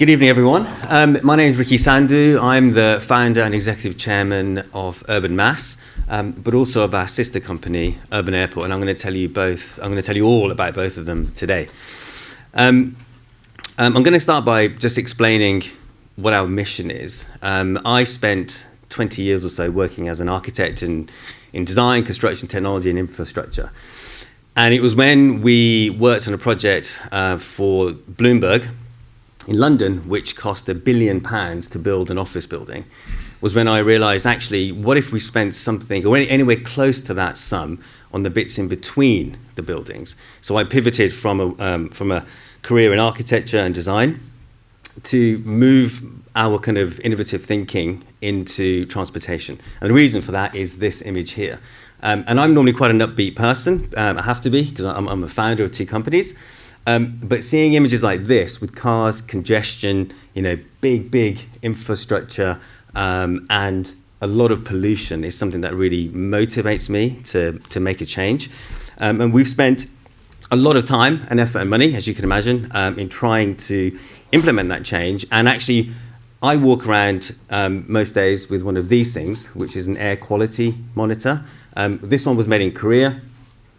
Good evening, everyone. My name is Ricky Sandhu. I'm the founder and executive chairman of Urban.MASS, but also of our sister company, Urban Airport, and I'm going to tell you all about both of them today. I'm going to start by just explaining what our mission is. I spent 20 years or so working as an architect in design, construction, technology, and infrastructure. And it was when we worked on a project for Bloomberg in London, which cost £1 billion to build an office building, was when I realized, actually, what if we spent something or anywhere close to that sum on the bits in between the buildings? So I pivoted from a career in architecture and design to move our kind of innovative thinking into transportation. And the reason for that is this image here. And I'm normally quite an upbeat person. I have to be, because I'm a founder of two companies. But seeing images like this with cars, congestion, big infrastructure, and a lot of pollution is something that really motivates me to make a change. And we've spent a lot of time and effort and money, as you can imagine, in trying to implement that change. And actually, I walk around most days with one of these things, which is an air quality monitor. This one was made in Korea.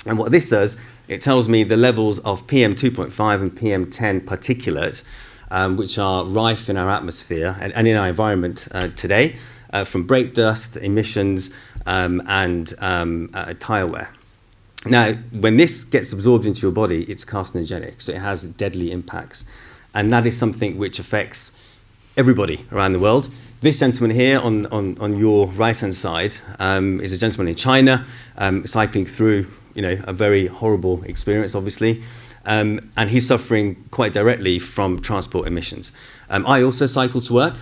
And what this does, it tells me the levels of PM 2.5 and PM 10 particulate, which are rife in our atmosphere and in our environment today, from brake dust, emissions, and tyre wear. Now, when this gets absorbed into your body, it's carcinogenic, so it has deadly impacts. And that is something which affects everybody around the world. This gentleman here on your right-hand side is a gentleman in China cycling through a very horrible experience, obviously, and he's suffering quite directly from transport emissions. I also cycle to work,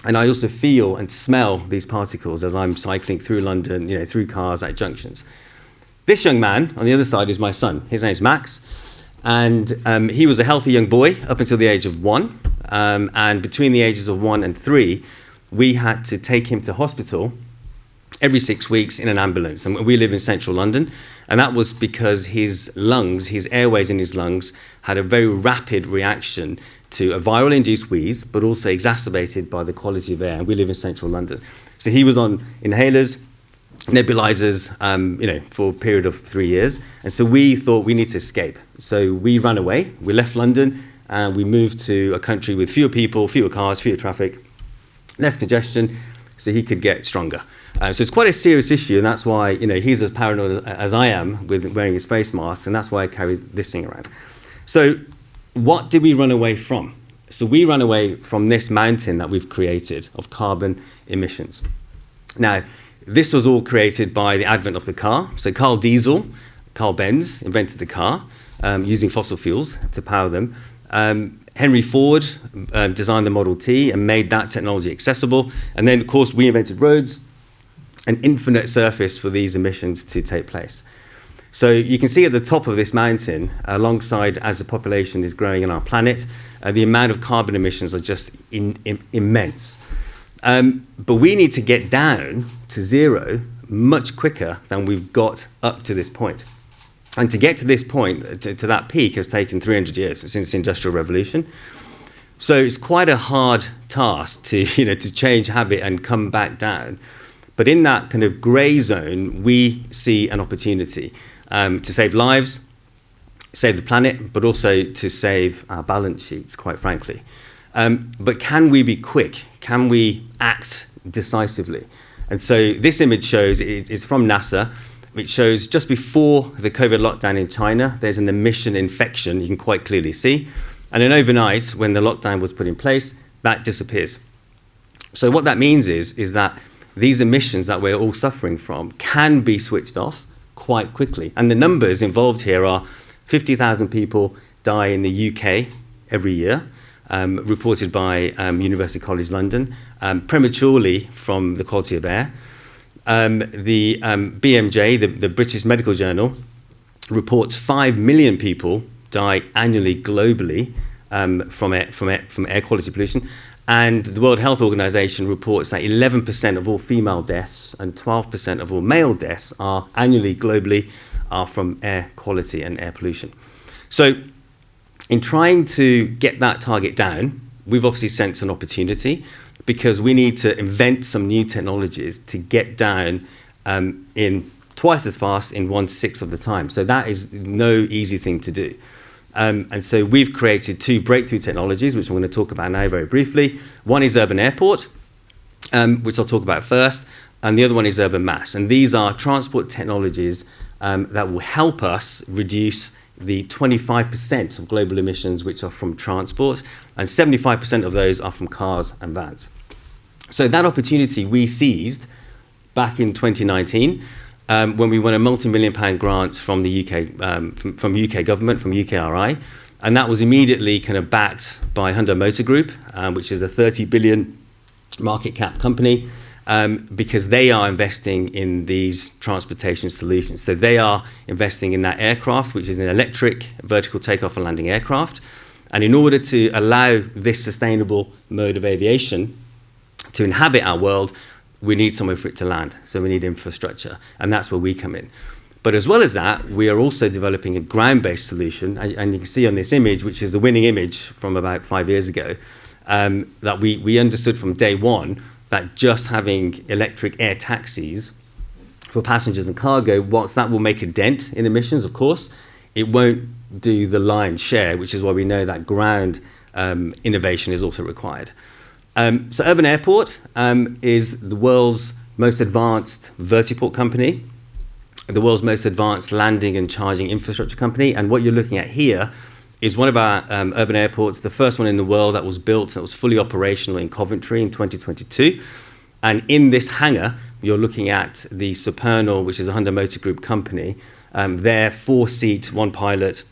and I also feel and smell these particles as I'm cycling through London, through cars at junctions. This young man on the other side is my son. His name's Max, and he was a healthy young boy up until the age of 1, and between the ages of 1 and 3, we had to take him to hospital every 6 weeks in an ambulance. And we live in central London. And that was because his lungs, his airways in his lungs, had a very rapid reaction to a viral-induced wheeze, but also exacerbated by the quality of air. And we live in central London. So he was on inhalers, nebulizers, for a period of 3 years. And so we thought we need to escape. So we ran away. We left London and we moved to a country with fewer people, fewer cars, fewer traffic, less congestion, so he could get stronger. So it's quite a serious issue, and that's why he's as paranoid as I am with wearing his face mask, and that's why I carry this thing around. So what did we run away from? So we ran away from this mountain that we've created of carbon emissions. Now, this was all created by the advent of the car. So Carl Benz invented the car using fossil fuels to power them. Henry Ford designed the Model T and made that technology accessible. And then, of course, we invented roads, an infinite surface for these emissions to take place. So you can see at the top of this mountain, alongside as the population is growing on our planet, the amount of carbon emissions are just immense. But we need to get down to zero much quicker than we've got up to this point. And to get to this point, to that peak, has taken 300 years since the Industrial Revolution. So it's quite a hard task to change habit and come back down. But in that kind of grey zone, we see an opportunity to save lives, save the planet, but also to save our balance sheets, quite frankly. But can we be quick? Can we act decisively? And so this image shows, it's from NASA. It shows just before the COVID lockdown in China, there's an emission infection you can quite clearly see. And then overnight, when the lockdown was put in place, that disappeared. So what that means is that these emissions that we're all suffering from can be switched off quite quickly. And the numbers involved here are 50,000 people die in the UK every year, reported by University College London, prematurely from the quality of air. The BMJ, the British Medical Journal, reports 5 million people die annually globally from air quality pollution. And the World Health Organization reports that 11% of all female deaths and 12% of all male deaths are annually globally are from air quality and air pollution. So in trying to get that target down, we've obviously sensed an opportunity because we need to invent some new technologies to get down in twice as fast in 1/6 of the time. So that is no easy thing to do. And so we've created two breakthrough technologies, which I'm going to talk about now very briefly. One is Urban Airport, which I'll talk about first, and the other one is Urban.MASS. And these are transport technologies that will help us reduce the 25% of global emissions which are from transport, and 75% of those are from cars and vans. So that opportunity we seized back in 2019 when we won a multi-million-pound grant from the UK, from UK government, from UKRI, and that was immediately kind of backed by Hyundai Motor Group, which is a 30 billion market cap company, because they are investing in these transportation solutions. So they are investing in that aircraft, which is an electric vertical takeoff and landing aircraft. And in order to allow this sustainable mode of aviation to inhabit our world, we need somewhere for it to land. So we need infrastructure, and that's where we come in. But as well as that, we are also developing a ground-based solution, and you can see on this image, which is the winning image from about 5 years ago, that we understood from day one that just having electric air taxis for passengers and cargo, whilst that will make a dent in emissions, of course, it won't do the lion's share, which is why we know that ground innovation is also required. So Urban Airport is the world's most advanced vertiport company, the world's most advanced landing and charging infrastructure company. And what you're looking at here is one of our urban airports, the first one in the world that was built, that was fully operational in Coventry in 2022. And in this hangar, you're looking at the Supernal, which is a Hyundai Motor Group company, their 4-seat, 1-pilot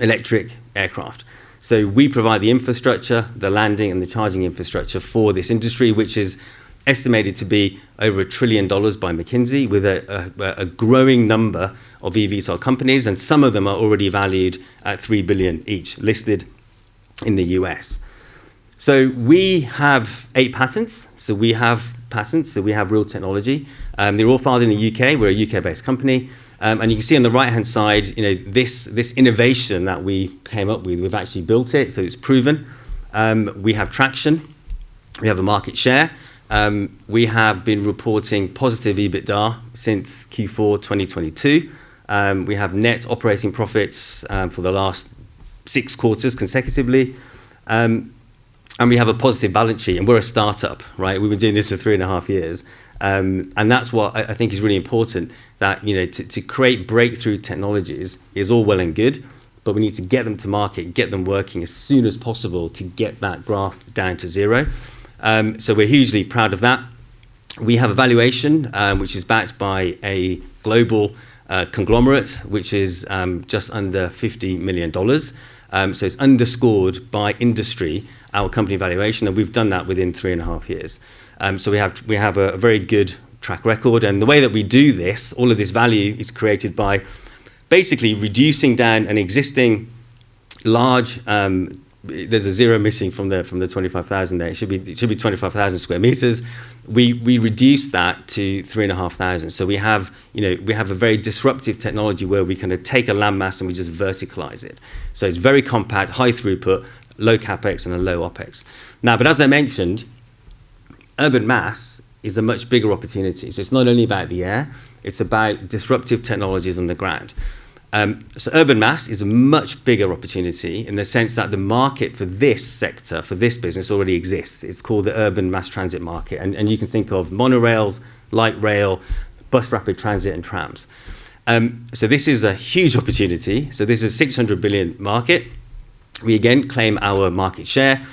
electric aircraft. So we provide the infrastructure, the landing and the charging infrastructure for this industry, which is estimated to be over $1 trillion by McKinsey, with a growing number of eVTOL companies, and some of them are already valued at $3 billion each, listed in the US. So we have 8 patents. So we have patents, so we have real technology. They're all filed in the UK. We're a UK-based company. And you can see on the right-hand side, this innovation that we came up with, we've actually built it, so it's proven. We have traction. We have a market share. We have been reporting positive EBITDA since Q4 2022. We have net operating profits for the last 6 quarters consecutively. And we have a positive balance sheet, and we're a startup, right? We've been doing this for 3.5 years. And that's what I think is really important, that to create breakthrough technologies is all well and good, but we need to get them to market, get them working as soon as possible to get that graph down to zero. So we're hugely proud of that. We have a valuation which is backed by a global conglomerate, which is just under $50 million. So it's underscored by industry, our company valuation, and we've done that within 3.5 years. So we have a very good track record, and the way that we do this, all of this value is created by basically reducing down an existing large. There's a zero missing from the 25,000 there. It should be 25,000 square meters. We reduced that to 3,500. So we have a very disruptive technology where we kind of take a landmass and we just verticalize it. So it's very compact, high throughput, low capex and a low opex. Now, but as I mentioned, Urban.MASS is a much bigger opportunity. So it's not only about the air, it's about disruptive technologies on the ground. So Urban.MASS is a much bigger opportunity in the sense that the market for this sector, for this business, already exists. It's called the urban mass transit market. And you can think of monorails, light rail, bus rapid transit and trams. So this is a huge opportunity. So this is a 600 billion market. We again claim our market share.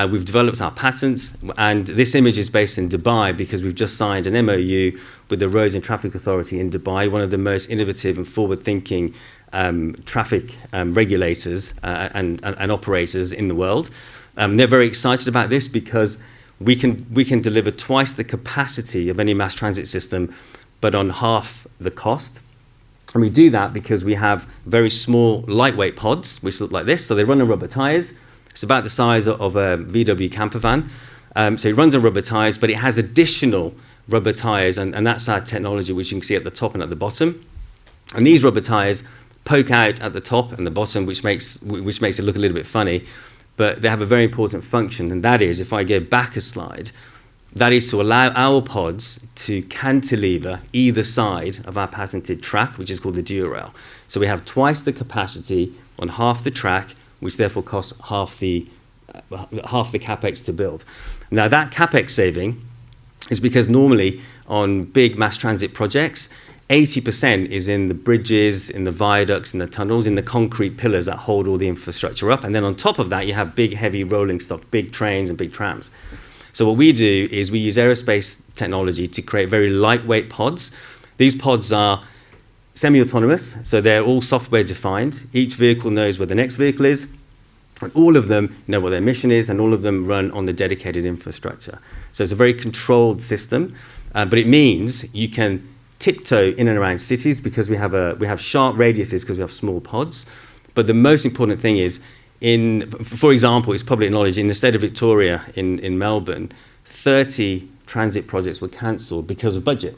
We've developed our patents, and this image is based in Dubai because we've just signed an MOU with the Roads and Traffic Authority in Dubai, one of the most innovative and forward-thinking traffic regulators and operators in the world. They're very excited about this because we can deliver twice the capacity of any mass transit system, but on half the cost. And we do that because we have very small, lightweight pods, which look like this. So they run on rubber tires. It's about the size of a VW camper van. So it runs on rubber tires, but it has additional rubber tires, and that's our technology, which you can see at the top and at the bottom. And these rubber tires poke out at the top and the bottom, which makes it look a little bit funny. but they have a very important function, and that is, if I go back a slide, that is to allow our pods to cantilever either side of our patented track, which is called the Duo Rail. So we have twice the capacity on half the track, which therefore costs half the capex to build. Now that capex saving is because normally on big mass transit projects, 80% is in the bridges, in the viaducts, in the tunnels, in the concrete pillars that hold all the infrastructure up. And then on top of that, you have big, heavy rolling stock, big trains and big trams. So what we do is we use aerospace technology to create very lightweight pods. These pods are semi-autonomous, so they're all software defined. Each vehicle knows where the next vehicle is, and all of them know what their mission is, and all of them run on the dedicated infrastructure. So it's a very controlled system, but it means you can tiptoe in and around cities because we have sharp radiuses because we have small pods. But the most important thing is, for example, it's public knowledge, in the state of Victoria in Melbourne, 30 transit projects were cancelled because of budget.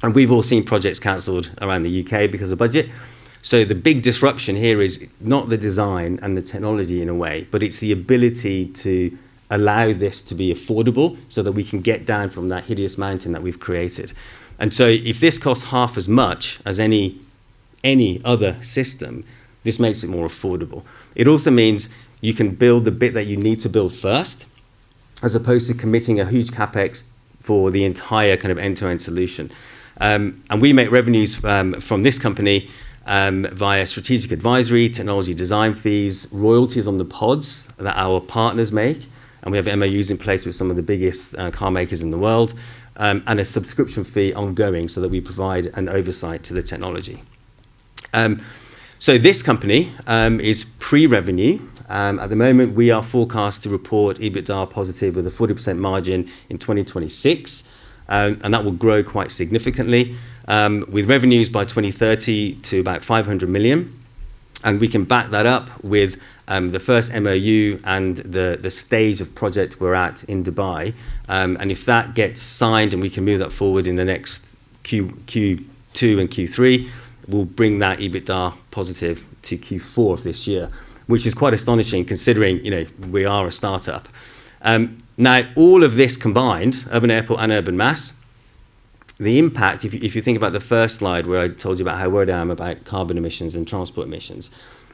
And we've all seen projects cancelled around the UK because of budget. So the big disruption here is not the design and the technology in a way, but it's the ability to allow this to be affordable so that we can get down from that hideous mountain that we've created. And so if this costs half as much as any other system, this makes it more affordable. It also means you can build the bit that you need to build first, as opposed to committing a huge capex for the entire kind of end-to-end solution. And we make revenues from this company via strategic advisory, technology design fees, royalties on the pods that our partners make. And we have MOUs in place with some of the biggest car makers in the world, and a subscription fee ongoing so that we provide an oversight to the technology. So this company is pre-revenue. At the moment, we are forecast to report EBITDA positive with a 40% margin in 2026, and that will grow quite significantly, with revenues by 2030 to about 500 million. And we can back that up with the first MOU and the stage of project we're at in Dubai. And if that gets signed and we can move that forward in the next Q2 and Q3, we'll bring that EBITDA positive to Q4 of this year, which is quite astonishing considering, we are a startup. Now, all of this combined, Urban Airport and Urban.MASS, the impact, if you think about the first slide where I told you about how worried I am about carbon emissions and transport emissions,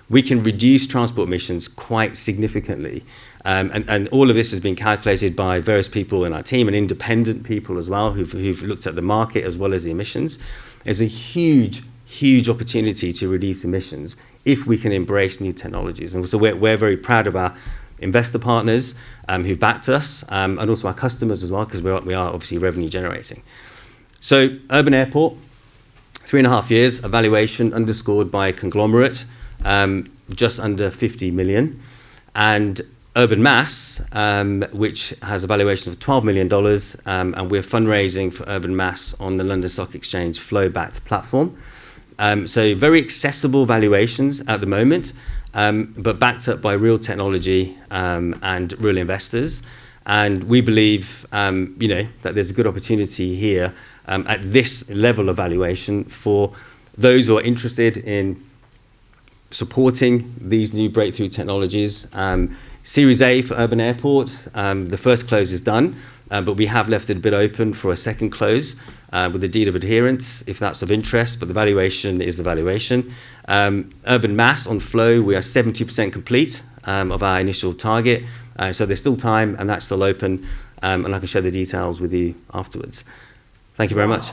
we can reduce transport emissions quite significantly. And all of this has been calculated by various people in our team and independent people as well who've looked at the market as well as the emissions. There's a huge opportunity to reduce emissions if we can embrace new technologies. And so we're very proud of our investor partners who've backed us, and also our customers as well, because we are obviously revenue generating. So Urban Airport, 3.5 years, a valuation underscored by a conglomerate, just under 50 million. And Urban.MASS, which has a valuation of $12 million, and we're fundraising for Urban.MASS on the London Stock Exchange flow-backed platform. So very accessible valuations at the moment, but backed up by real technology and real investors. And we believe, that there's a good opportunity here at this level of valuation for those who are interested in supporting these new breakthrough technologies. Series A for Urban Airport, the first close is done, but we have left it a bit open for a second close with a deed of adherence, if that's of interest, but the valuation is the valuation. Urban.MASS on flow, we are 70% complete of our initial target, so there's still time and that's still open, and I can share the details with you afterwards. Thank you very much.